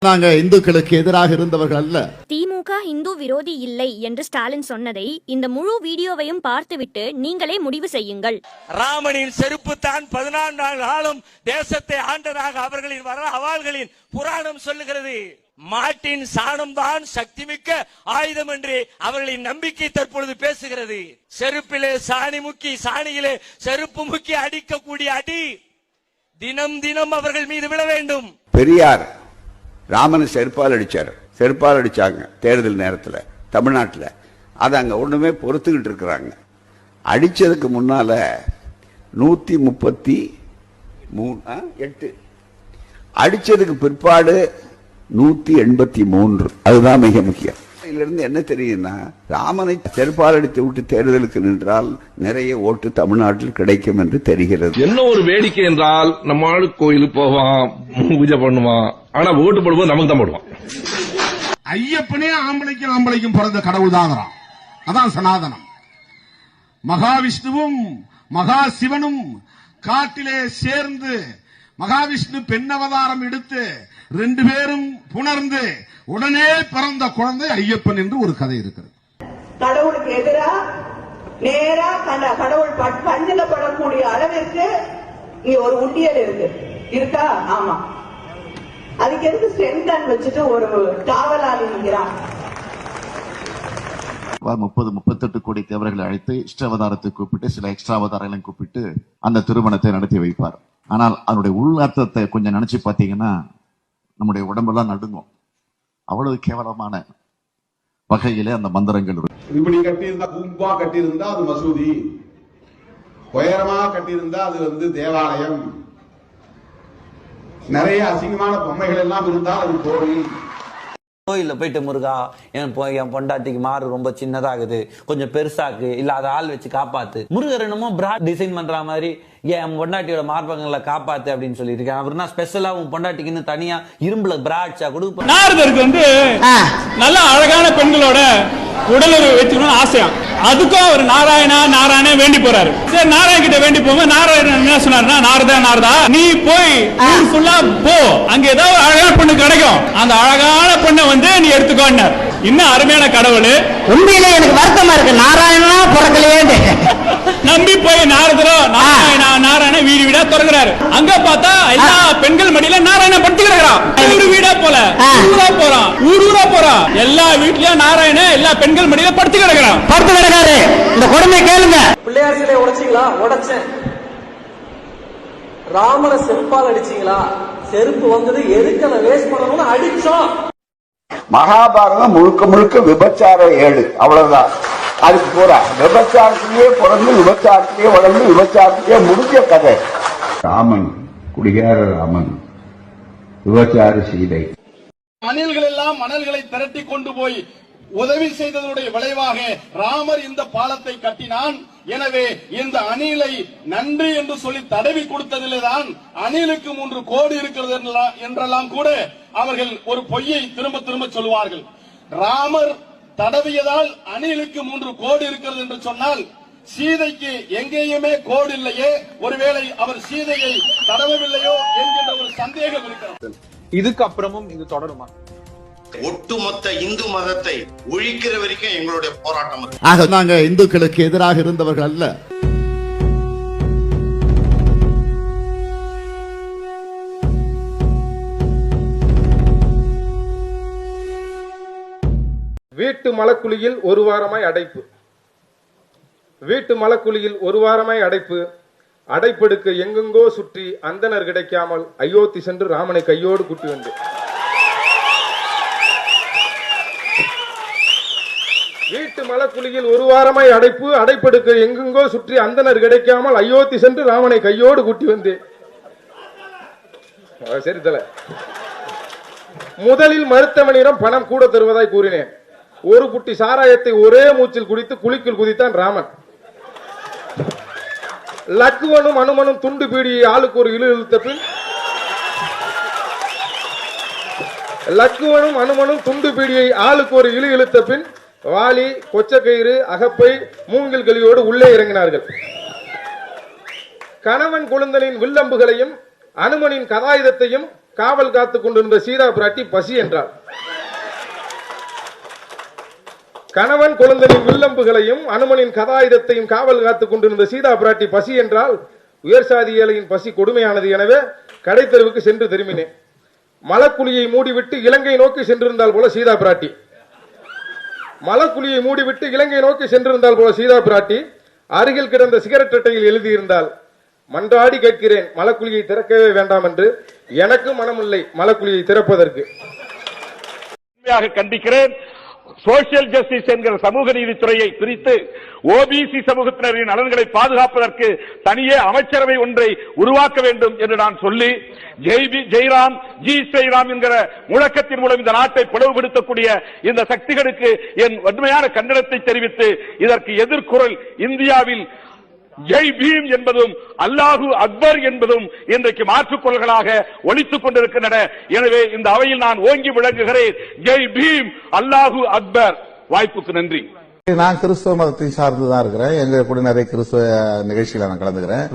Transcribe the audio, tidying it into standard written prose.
நாங்க இந்துக்களுக்கு எதிராக இருந்தவர்கள் அல்ல. திமுக இந்து விரோதி இல்லை என்று ஸ்டாலின் சொன்னதை இந்த முழு வீடியோவையும் பார்த்துவிட்டு நீங்களே முடிவு செய்யுங்கள். ராமனின் செருப்பு தான் 14 காலம் தேசத்தை ஆண்டதாக அவர்களின் அவாள்களின் புராணம் சொல்லுகிறது. மாட்டின் சாணம் தான் சக்தி மிக்க ஆயுதம் என்று அவர்களின் நம்பிக்கை தற்பொழுது பேசுகிறது. செருப்பிலே சாணி முக்கி சாணியிலே செருப்பு முக்கி அடிக்கக்கூடிய அடி தினம் தினம் அவர்கள் மீது விழ வேண்டும். பெரியார் ராமனை செருப்பால் அடிச்சாங்க தேர்தல் நேரத்தில் தமிழ்நாட்டில். அதை அங்கே ஒன்றுமே பொறுத்துக்கிட்டு இருக்கிறாங்க. அடித்ததுக்கு முன்னால 138 அடித்ததுக்கு பிற்பாடு 183. அதுதான் மிக முக்கியம். இதிலிருந்து என்ன தெரியும்னா, ராமனை செருப்பால் அடித்து விட்டு தேர்தலுக்கு நின்றால் நிறைய ஓட்டு தமிழ்நாட்டில் கிடைக்கும் என்று தெரிகிறது. என்ன ஒரு வேடிக்கை என்றால், நம்ம ஆளு கோயிலுக்கு போவான், பூஜை பண்ணுவான், ஆனா ஓட்டு போடும்போது நமக்கு தான் போடுவான். ஐயப்பனே ஆம்பளைக்கும் பிறந்த கடவுள் தான். அதான் சனாதனம். மகாவிஷ்ணுவும் மகா சிவனும் காட்டிலே சேர்ந்து மகாவிஷ்ணு பெண் அவதாரம் எடுத்து 2 பேரும் புணர்ந்து உடனே பிறந்த குழந்தை ஐயப்பன் என்று ஒரு கதை இருக்கிறது. கடவுளுக்கு எதிரா நேரா கடவுள் கண்ணில படக்கூடிய அளவிற்கு இங்க ஒரு உண்டியல் இருக்கா? ஆமா. அதுக்கு எதுக்கு செங்கன் வச்சுட்டு ஒரு காவலாளி நிற்கிறான்? 30-38 கோடி தேவர்களை அழைத்து இஷ்டாவதாரத்தை கூப்பிட்டு சில எக்ஸ்ட்ரா அவதாரங்களையும் கூப்பிட்டு அந்த திருமணத்தை நடத்தி வைப்பார். ஆனால் அதனுடைய உள்ளார்த்தத்தை கொஞ்சம் நினைச்சு பாத்தீங்கன்னா நம்முடைய உடம்பெல்லாம் நடுங்கும். அவ்வளவு கேவலமான வகையிலே அந்த மந்திரங்கள் இருக்கு. இப்படி கட்டியிருந்தா கும்பா கட்டியிருந்தா அது மசூதி, உயரமா கட்டியிருந்தா அது தேவாலயம், நிறைய அசிங்கமான பொம்மைகள் எல்லாம் இருந்தா அது கோவில். கோயில்ல போயிட்டு முருகா என் பொண்டாட்டிக்கு மாறு ரொம்ப சின்னதாகுது, கொஞ்சம் பெருசாக்கு, இல்ல அதை ஆள் வச்சு காப்பாத்து. முருகர் என்னமோ பிராட் டிசைன் பண்ற மாதிரி என் பொண்டாட்டியோட மார்பகங்களை காப்பாத்து அப்படின்னு சொல்லி இருக்கேன். அவர்னா ஸ்பெஷலா உன் பொண்டாட்டிக்குன்னு தனியா இரும்புல பிராட்சா கொடுப்ப. நாரதருக்கு நல்ல அழகான பெண்களோட உடலுறவு வச்சுக்கணும்னு ஆசையா. அதுக்கும் அவர் நாராயண வேண்டி போறாரு. சரி, நாராயண கிட்ட வேண்டி போகும்போது நாராயணன் என்ன சொன்னாருன்னா, நாரதா நீ போய் ஊர் ஃபுல்லா போ, அங்க ஏதாவது அழகான பொண்ணு கிடைக்கும், அந்த அழகான பொண்ணை நீ எடுத்துக்கோன்னு. இன்னும் அருமையான கடவுள். உண்மையிலே எனக்கு வருத்தமா இருக்கு, நாராயணனா பிறக்கலையே நம்பி போய் நாராயண வீடு வீடா திறக்கிறாரு. அங்க பார்த்தா எல்லா பெண்கள் மடியில நாராயணன் படுத்து கிடக்குறான். ஊரு வீடா போல ஊரா போறான். எல்லா வீட்லயும் நாராயண எல்லா பெண்கள் மடியில படுத்து கிடக்குறான். இந்த கொடுமை கேளுங்க. பிள்ளையார் சிலை உடைச்சீங்களா? உடைச்சேன். ராமனை செருப்பால் அடிச்சீங்களா? செருப்பு எதுக்கு அதை வேஸ்ட் பண்ணணும்னு அடிச்சோம். மகாபாரதம் முழுக்க விபச்சார 7. அவ்வளவுதான். அதுக்கு போற விபச்சாரத்திலேயே பிறந்து விபச்சாரத்திலேயே வளர்ந்து விபச்சாரத்திலேயே முடிஞ்ச கதை. ராமன், குடிகார ராமன், விபச்சார சீதை. அணில்கள் எல்லாம் மணல்களை திரட்டி கொண்டு போய் உதவி செய்ததனுடைய விளைவாக ராமர் இந்த பாலத்தை கட்டினான். எனவே இந்த அணிலை நன்றி என்று சொல்லி தடவி கொடுத்ததில்தான் அணிலுக்கு 3 கோடி இருக்கிறது என்றெல்லாம் கூட அவர்கள் ஒரு பொய்யை திரும்ப சொல்வார்கள். ராமர் தடவியதால் அணிலுக்கு 3 கோடி இருக்கிறது என்று சொன்னால், சீதைக்கு எங்கேயுமே கோடு இல்லையே, ஒருவேளை அவர் சீதையை தடவவில்லையோ என்கின்ற ஒரு சந்தேகம் இருக்கிறது. இதுக்கு அப்புறமும் இது தொடருமா? ஒட்டுமொத்த இந்து மதத்தை ஒழிக்கிற வரைக்கும் எங்களுடைய போராட்டம். ஆக நாங்க இந்துக்களுக்கு எதிராக இருந்தவர்கள் அல்ல. வீட்டு மலக்குழியில் ஒரு வாரமாய் அடைப்பு. அடைப்பெடுக்க எங்கெங்கோ சுற்றி அந்தனர் கிடைக்காமல் அயோத்தி சென்று ராமனை கையோடு கூட்டி வந்து. வீட்டு மலக்குழியில் ஒரு வாரமாய் அடைப்பெடுக்க எங்கெங்கோ சுற்றி அந்தனர் கிடைக்காமல் அயோத்தி சென்று ராமனை கையோடு கூட்டி வந்து. சரி தல. முதலில் மருத்துவமனையிடம் பணம் கூட தருவதாய் கூறினேன். ஒரு புட்டி சாராயத்தை ஒரே மூச்சில் குடித்து குழிக்குள் குதித்தான் ராமன். லக்குவனும் அனுமனும் துண்டு பீடியை ஆளுக்கு ஒரு இழு இழுத்த பின் வாலி, கொச்சக்கயிறு, அகப்பை, மூங்கில் கலியோடு உள்ளே இறங்கினார்கள். கணவன் குழந்தனின் வில்லம்புகளையும் அனுமனின் கதாயுதத்தையும் காவல் காத்துக் கொண்டிருந்த சீதா பிராட்டி பசி என்றாள். கணவன் குழந்தையின் வில்லம்புகளையும் அனுமனின் கதாயுதத்தையும் காவல் காத்துக் கொண்டிருந்த சீதா பிராட்டி பசி என்றால் உயர் சாதி ஏழையின் பசி கொடுமையானது. எனவே கடைத்தெருவுக்கு சென்று திரும்பினேன். மலக்குழியை மூடிவிட்டு இலங்கை நோக்கி சென்றிருந்தால் போல சீதா பிராட்டி, மலக்குழியை மூடிவிட்டு இலங்கை நோக்கி சென்றிருந்தால் போல சீதா பிராட்டி அருகில் கிடந்த சிகரெட் அட்டையில் எழுதியிருந்தால், மன்றாடி கேட்கிறேன் மலக்குழியை திறக்கவே வேண்டாம் என்று. எனக்கு மனமில்லை மலக்குழியை திறப்பதற்கு. கண்டிக்கிறேன். சோசியல் ஜஸ்டிஸ் என்கிற சமூக நீதித்துறையை பிரித்து ஓபிசி சமூகத்தினரின் நலன்களை பாதுகாப்பதற்கு தனியே அமைச்சரவை ஒன்றை உருவாக்க வேண்டும் என்று நான் சொல்லி, ஜெய்ராம் ஜி ஸ்ரீராம் என்கிற முழக்கத்தின் மூலம் இந்த நாட்டை பிளவுபடுத்தக்கூடிய இந்த சக்திகளுக்கு என் வன்மையான கண்டனத்தை தெரிவித்து, இதற்கு எதிர்குரல் இந்தியாவில் ஜெய் பீம் என்பதும் அல்லாஹு அக்பர் என்பதும் இன்றைக்கு மாற்றுக்கொள்களாக ஒலித்துக் கொண்டிருக்கின்றன. எனவே இந்த அவையில் நான் ஓங்கி விளங்குகிறேன், ஜெய் பீம் அல்லாஹு அக்பர். வாய்ப்புக்கு நன்றி. நான் கிறிஸ்தவ மதத்தை சார்ந்துதான் இருக்கிறேன். எங்க கூட நிறைய கிறிஸ்தவ நிகழ்ச்சிகளை நான் கலந்துக்கிறேன்.